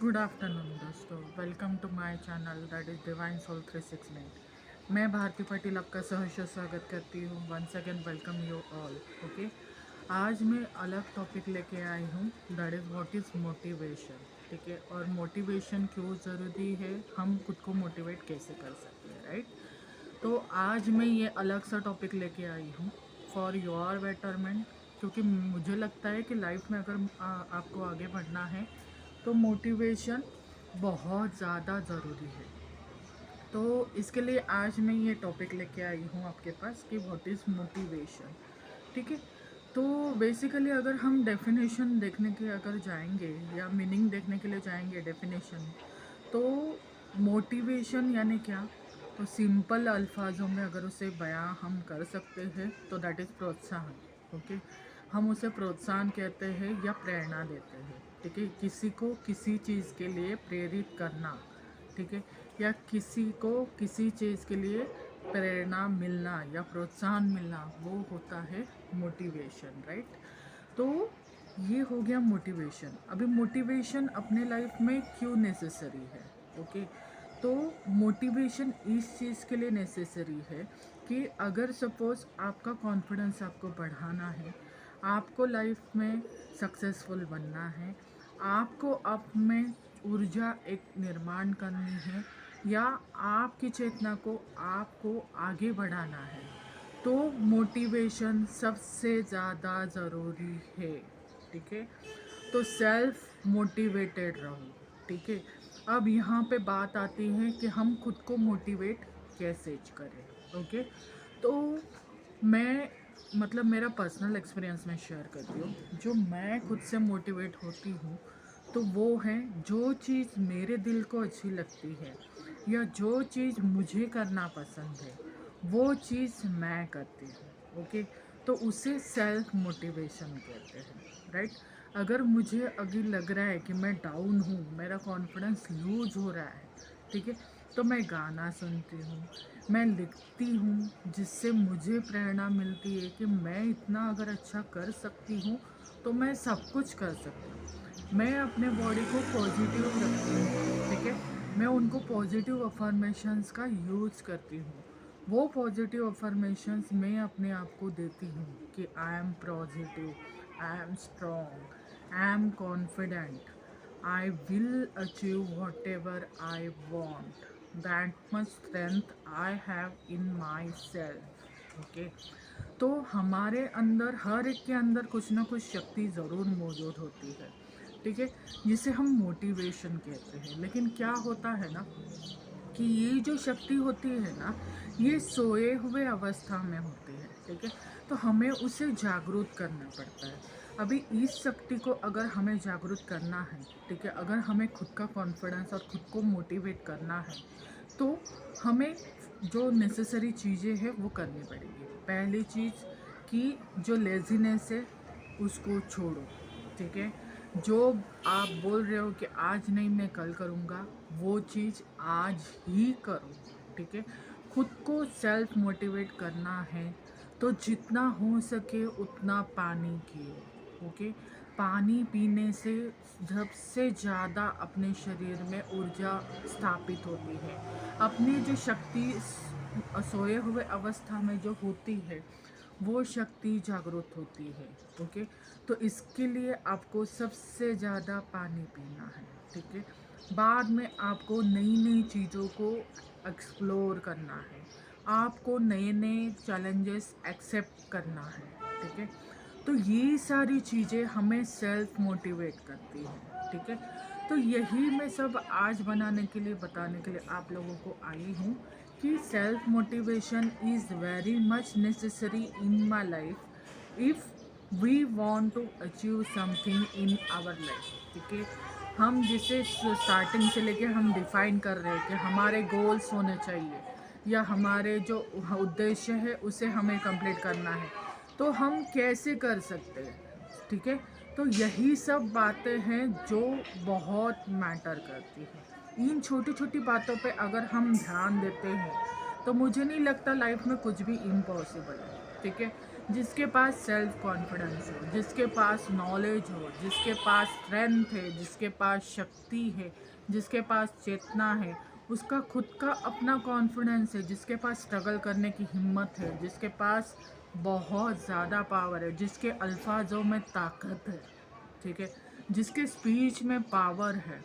Good afternoon दोस्तों, welcome to my channel that is divine soul 369। मैं भारती पाटिल आपका सहर्ष स्वागत करती हूँ। Once again welcome you all. Okay, आज मैं अलग टॉपिक लेके आई हूँ, that is what is motivation. ठीक है, और मोटिवेशन क्यों ज़रूरी है, हम खुद को मोटिवेट कैसे कर सकते हैं, राइट। तो आज मैं ये अलग सा टॉपिक लेके आई हूँ फॉर योर बेटरमेंट, क्योंकि मुझे लगता है कि लाइफ में अगर आपको आगे बढ़ना है तो मोटिवेशन बहुत ज़्यादा ज़रूरी है। तो इसके लिए आज मैं ये टॉपिक लेके आई हूँ आपके पास कि व्हाट इज़ मोटिवेशन। ठीक है, तो बेसिकली अगर हम डेफिनेशन देखने के अगर जाएंगे या मीनिंग देखने के लिए जाएंगे डेफिनेशन, तो मोटिवेशन यानी क्या, तो सिंपल अल्फाजों में अगर उसे बयां हम कर सकते हैं तो दैट इज़ प्रोत्साहन। ओके, हम उसे प्रोत्साहन कहते हैं या प्रेरणा देते हैं। ठीक है, किसी को किसी चीज़ के लिए प्रेरित करना, ठीक है, या किसी को किसी चीज़ के लिए प्रेरणा मिलना या प्रोत्साहन मिलना, वो होता है मोटिवेशन, राइट। तो ये हो गया मोटिवेशन। अभी मोटिवेशन अपने लाइफ में क्यों नेसेसरी है? ओके, तो मोटिवेशन इस चीज़ के लिए नेसेसरी है कि अगर सपोज़ आपका कॉन्फिडेंस आपको बढ़ाना है, आपको लाइफ में सक्सेसफुल बनना है, आपको आप में ऊर्जा एक निर्माण करनी है, या आपकी चेतना को आपको आगे बढ़ाना है, तो मोटिवेशन सबसे ज़्यादा ज़रूरी है। ठीक है, तो सेल्फ मोटिवेटेड रहो। ठीक है, अब यहाँ पे बात आती है कि हम खुद को मोटिवेट कैसे करें। ओके, तो मैं मतलब मेरा पर्सनल एक्सपीरियंस में शेयर करती हूँ। जो मैं खुद से मोटिवेट होती हूँ तो वो है, जो चीज़ मेरे दिल को अच्छी लगती है या जो चीज़ मुझे करना पसंद है वो चीज़ मैं करती हूँ। ओके, तो उसे सेल्फ मोटिवेशन कहते हैं, राइट। अगर मुझे अभी लग रहा है कि मैं डाउन हूँ, मेरा कॉन्फिडेंस लूज हो रहा है, ठीक है, तो मैं गाना सुनती हूँ, मैं लिखती हूँ, जिससे मुझे प्रेरणा मिलती है कि मैं इतना अगर अच्छा कर सकती हूँ तो मैं सब कुछ कर सकती हूँ। मैं अपने बॉडी को पॉजिटिव रखती हूँ, ठीक है, मैं उनको पॉजिटिव अफर्मेशंस का यूज़ करती हूँ। वो पॉजिटिव अफर्मेशंस मैं अपने आप को देती हूँ कि I am positive, I am strong, I am confident, I will achieve whatever I want. That much strength I have in myself. Okay? तो हमारे अंदर, हर एक के अंदर कुछ ना कुछ शक्ति ज़रूर मौजूद होती है, ठीक है, जिसे हम मोटिवेशन कहते हैं। लेकिन क्या होता है ना कि ये जो शक्ति होती है ना, ये सोए हुए अवस्था में होती है, ठीक है, तो हमें उसे जागरूक करना पड़ता है। अभी इस शक्ति को अगर हमें जागरूक करना है, ठीक है, अगर हमें खुद का कॉन्फिडेंस और खुद को मोटिवेट करना है, तो हमें जो नेसेसरी चीज़ें हैं वो करनी पड़ेगी। पहली चीज़ कि जो लेज़ीनेस है उसको छोड़ो, ठीक है। जो आप बोल रहे हो कि आज नहीं मैं कल करूँगा, वो चीज़ आज ही करो, ठीक है। खुद को सेल्फ मोटिवेट करना है तो जितना हो सके उतना पानी पियो। ओके, पानी पीने से सबसे ज़्यादा अपने शरीर में ऊर्जा स्थापित होती है। अपनी जो शक्ति सोए हुए अवस्था में जो होती है वो शक्ति जागरूक होती है। ओके, तो इसके लिए आपको सबसे ज़्यादा पानी पीना है, ठीक है। बाद में आपको नई नई चीज़ों को एक्सप्लोर करना है, आपको नए नए चैलेंजेस एक्सेप्ट करना है, ठीक है। तो ये सारी चीज़ें हमें सेल्फ मोटिवेट करती हैं, ठीक है। तो यही मैं सब आज बनाने के लिए, बताने के लिए आप लोगों को आई हूँ कि self motivation is very much necessary in my life if we want to achieve something in our life, ठीक है। हम जिसे स्टार्टिंग से लेके हम डिफाइन कर रहे हैं कि हमारे गोल्स होने चाहिए या हमारे जो उद्देश्य है उसे हमें कंप्लीट करना है, तो हम कैसे कर सकते हैं, ठीक है। तो यही सब बातें हैं जो बहुत मैटर करती हैं। इन छोटी छोटी बातों पे अगर हम ध्यान देते हैं तो मुझे नहीं लगता लाइफ में कुछ भी इम्पॉसिबल है, ठीक है। जिसके पास सेल्फ कॉन्फिडेंस हो, जिसके पास नॉलेज हो, जिसके पास स्ट्रेंथ है, जिसके पास शक्ति है, जिसके पास चेतना है, उसका खुद का अपना कॉन्फिडेंस है, जिसके पास स्ट्रगल करने की हिम्मत है, जिसके पास बहुत ज़्यादा पावर है, जिसके अल्फाजों में ताकत है, ठीक है, जिसके स्पीच में पावर है,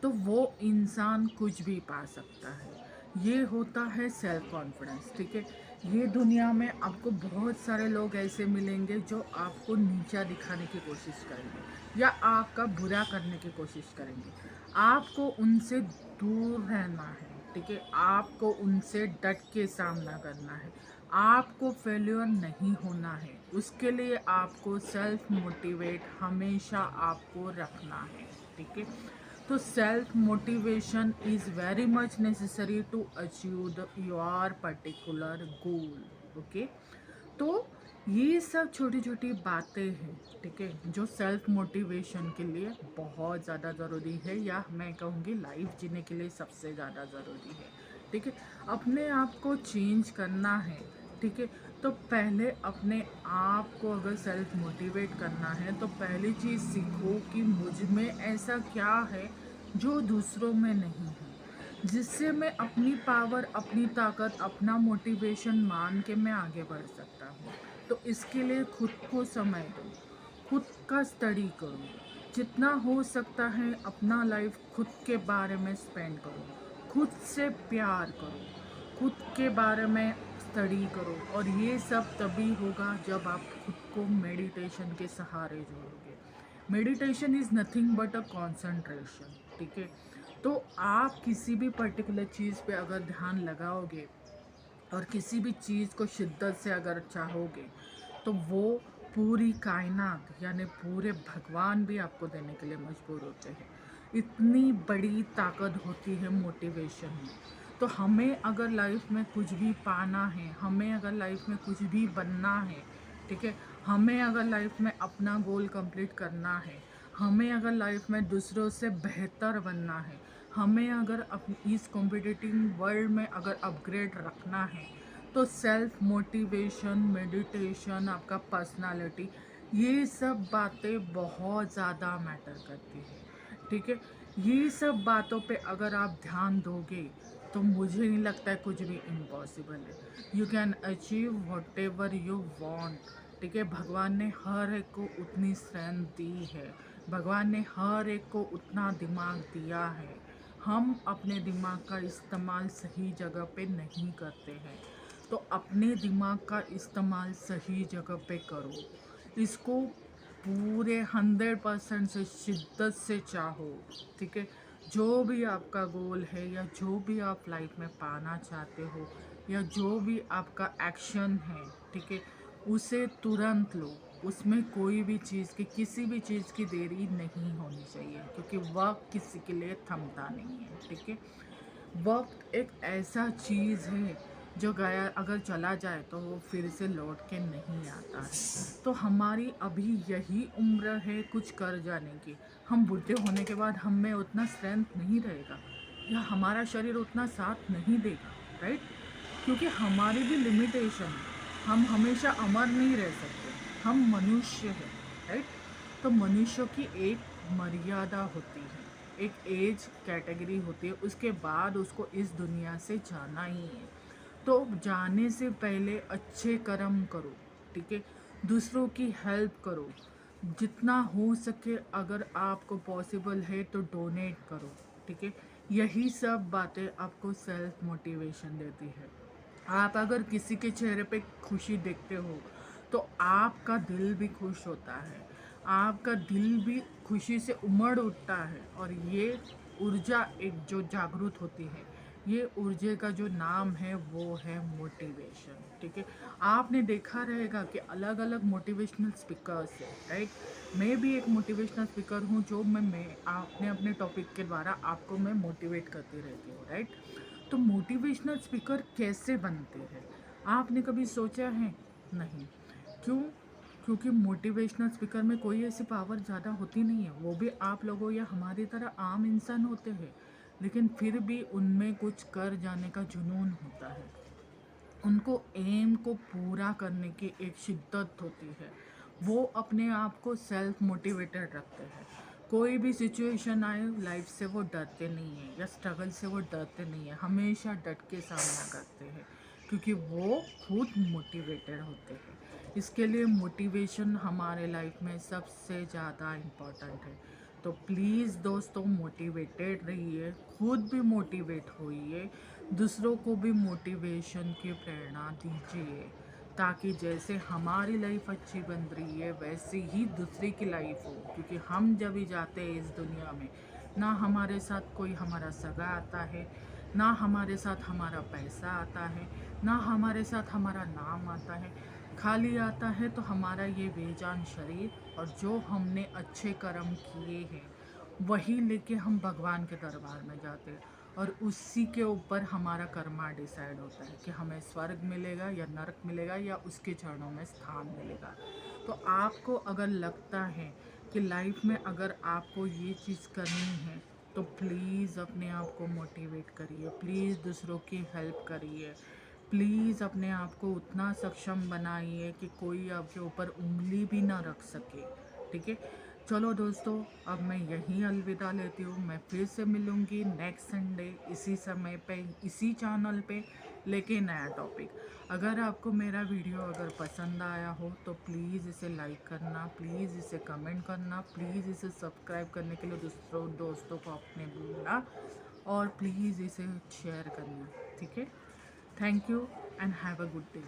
तो वो इंसान कुछ भी पा सकता है। ये होता है सेल्फ कॉन्फिडेंस, ठीक है। ये दुनिया में आपको बहुत सारे लोग ऐसे मिलेंगे जो आपको नीचा दिखाने की कोशिश करेंगे या आपका बुरा करने की कोशिश करेंगे। आपको उनसे दूर रहना है, ठीक है। आपको उनसे डट के सामना करना है। आपको फेल्योर नहीं होना है। उसके लिए आपको सेल्फ मोटिवेट हमेशा आपको रखना है, ठीक है। तो self motivation is very much necessary to achieve the your particular goal, okay. तो ये सब छोटी छोटी बातें हैं, ठीक है, जो सेल्फ मोटिवेशन के लिए बहुत ज़्यादा ज़रूरी है, या मैं कहूँगी लाइफ जीने के लिए सबसे ज़्यादा ज़रूरी है, ठीक है। अपने आप को चेंज करना है, ठीक है। तो पहले अपने आप को अगर सेल्फ मोटिवेट करना है तो पहली चीज़ सीखो कि मुझ में ऐसा क्या है जो दूसरों में नहीं है, जिससे मैं अपनी पावर, अपनी ताकत, अपना मोटिवेशन मान के मैं आगे बढ़ सकता हूँ। तो इसके लिए खुद को समय दो, खुद का स्टडी करो, जितना हो सकता है अपना लाइफ खुद के बारे में स्पेंड करो, खुद से प्यार करो, खुद के बारे में स्टडी करो। और ये सब तभी होगा जब आप खुद को मेडिटेशन के सहारे जोड़ोगे। Meditation is nothing but a concentration, ठीक है। तो आप किसी भी पर्टिकुलर चीज़ पे अगर ध्यान लगाओगे और किसी भी चीज़ को शिद्दत से अगर चाहोगे, तो वो पूरी कायनात यानी पूरे भगवान भी आपको देने के लिए मजबूर होते हैं। इतनी बड़ी ताकत होती है मोटिवेशन में। तो हमें अगर लाइफ में कुछ भी पाना है, हमें अगर लाइफ में कुछ भी बनना है, ठीक है, हमें अगर लाइफ में अपना गोल कंप्लीट करना है, हमें अगर लाइफ में दूसरों से बेहतर बनना है, हमें अगर इस कॉम्पिटिटिव वर्ल्ड में अगर अपग्रेड रखना है, तो सेल्फ मोटिवेशन, मेडिटेशन, आपका पर्सनालिटी, ये सब बातें बहुत ज़्यादा मैटर करती है, ठीक है। ये सब बातों पे अगर आप ध्यान दोगे तो मुझे नहीं लगता है कुछ भी इम्पॉसिबल है। You can achieve what ever you want, ठीक है। भगवान ने हर एक को उतनी स्ट्रेंथ दी है, भगवान ने हर एक को उतना दिमाग दिया है। हम अपने दिमाग का इस्तेमाल सही जगह पे नहीं करते हैं, तो अपने दिमाग का इस्तेमाल सही जगह पे करो। इसको पूरे 100% से शिद्दत से चाहो, ठीक है। जो भी आपका गोल है या जो भी आप लाइफ में पाना चाहते हो या जो भी आपका एक्शन है, ठीक है, उसे तुरंत लो। उसमें कोई भी चीज़ की, किसी भी चीज़ की देरी नहीं होनी चाहिए, क्योंकि वक्त किसी के लिए थमता नहीं है, ठीक है। वक्त एक ऐसा चीज़ है जो गया अगर चला जाए तो वो फिर से लौट के नहीं आता है। तो हमारी अभी यही उम्र है कुछ कर जाने की। हम बूढ़े होने के बाद हम में उतना स्ट्रेंथ नहीं रहेगा या हमारा शरीर उतना साथ नहीं देगा, राइट। क्योंकि हमारी भी लिमिटेशन है, हम हमेशा अमर नहीं रह सकते, हम मनुष्य हैं, राइट। तो मनुष्य की एक मर्यादा होती है, एक एज कैटेगरी होती है, उसके बाद उसको इस दुनिया से जाना ही है। तो जाने से पहले अच्छे कर्म करो, ठीक है, दूसरों की हेल्प करो, जितना हो सके अगर आपको पॉसिबल है तो डोनेट करो, ठीक है। यही सब बातें आपको सेल्फ मोटिवेशन देती है। आप अगर किसी के चेहरे पे खुशी देखते हो तो आपका दिल भी खुश होता है, आपका दिल भी खुशी से उमड़ उठता है। और ये ऊर्जा एक जो जागृत होती है, ये ऊर्जा का जो नाम है वो है मोटिवेशन, ठीक है। आपने देखा रहेगा कि अलग अलग मोटिवेशनल स्पीकर्स है, राइट। मैं भी एक मोटिवेशनल स्पीकर हूँ, जो मैं आपने अपने टॉपिक के द्वारा आपको मैं मोटिवेट करती रहती हूँ, राइट। तो मोटिवेशनल स्पीकर कैसे बनते हैं, आपने कभी सोचा है? नहीं। क्यों? क्योंकि मोटिवेशनल स्पीकर में कोई ऐसी पावर ज़्यादा होती नहीं है, वो भी आप लोगों या हमारी तरह आम इंसान होते हैं, लेकिन फिर भी उनमें कुछ कर जाने का जुनून होता है। उनको एम को पूरा करने की एक शिद्दत होती है। वो अपने आप को सेल्फ मोटिवेटेड रखते हैं। कोई भी सिचुएशन आए लाइफ से वो डरते नहीं हैं, या स्ट्रगल से वो डरते नहीं हैं, हमेशा डट के सामना करते हैं, क्योंकि वो खुद मोटिवेटेड होते हैं। इसके लिए मोटिवेशन हमारे लाइफ में सबसे ज़्यादा इम्पोर्टेंट है। तो प्लीज़ दोस्तों मोटिवेटेड रहिए, खुद भी मोटिवेट होइए, दूसरों को भी मोटिवेशन की प्रेरणा दीजिए, ताकि जैसे हमारी लाइफ अच्छी बन रही है वैसे ही दूसरे की लाइफ हो। क्योंकि हम जब भी जाते हैं इस दुनिया में, ना हमारे साथ कोई हमारा सगा आता है, ना हमारे साथ हमारा पैसा आता है, ना हमारे साथ हमारा नाम आता है। खाली आता है तो हमारा ये बेजान शरीर, और जो हमने अच्छे कर्म किए हैं वही लेके हम भगवान के दरबार में जाते हैं, और उसी के ऊपर हमारा कर्मा डिसाइड होता है कि हमें स्वर्ग मिलेगा या नरक मिलेगा या उसके चरणों में स्थान मिलेगा। तो आपको अगर लगता है कि लाइफ में अगर आपको ये चीज़ करनी है, तो प्लीज़ अपने आप को मोटिवेट करिए, प्लीज़ दूसरों की हेल्प करिए, प्लीज़ अपने आप को उतना सक्षम बनाइए कि कोई आपके ऊपर उंगली भी ना रख सके। ठीक है, चलो दोस्तों, अब मैं यहीं अलविदा लेती हूँ। मैं फिर से मिलूँगी नेक्स्ट संडे इसी समय पे, इसी चैनल पे, लेके नया टॉपिक। अगर आपको मेरा वीडियो अगर पसंद आया हो तो प्लीज़ इसे लाइक करना, प्लीज़ इसे कमेंट करना, प्लीज़ इसे सब्सक्राइब करने के लिए दूसरों दोस्तों को अपने बोलना, और प्लीज़ इसे शेयर करना। ठीक है, thank you and have a good day.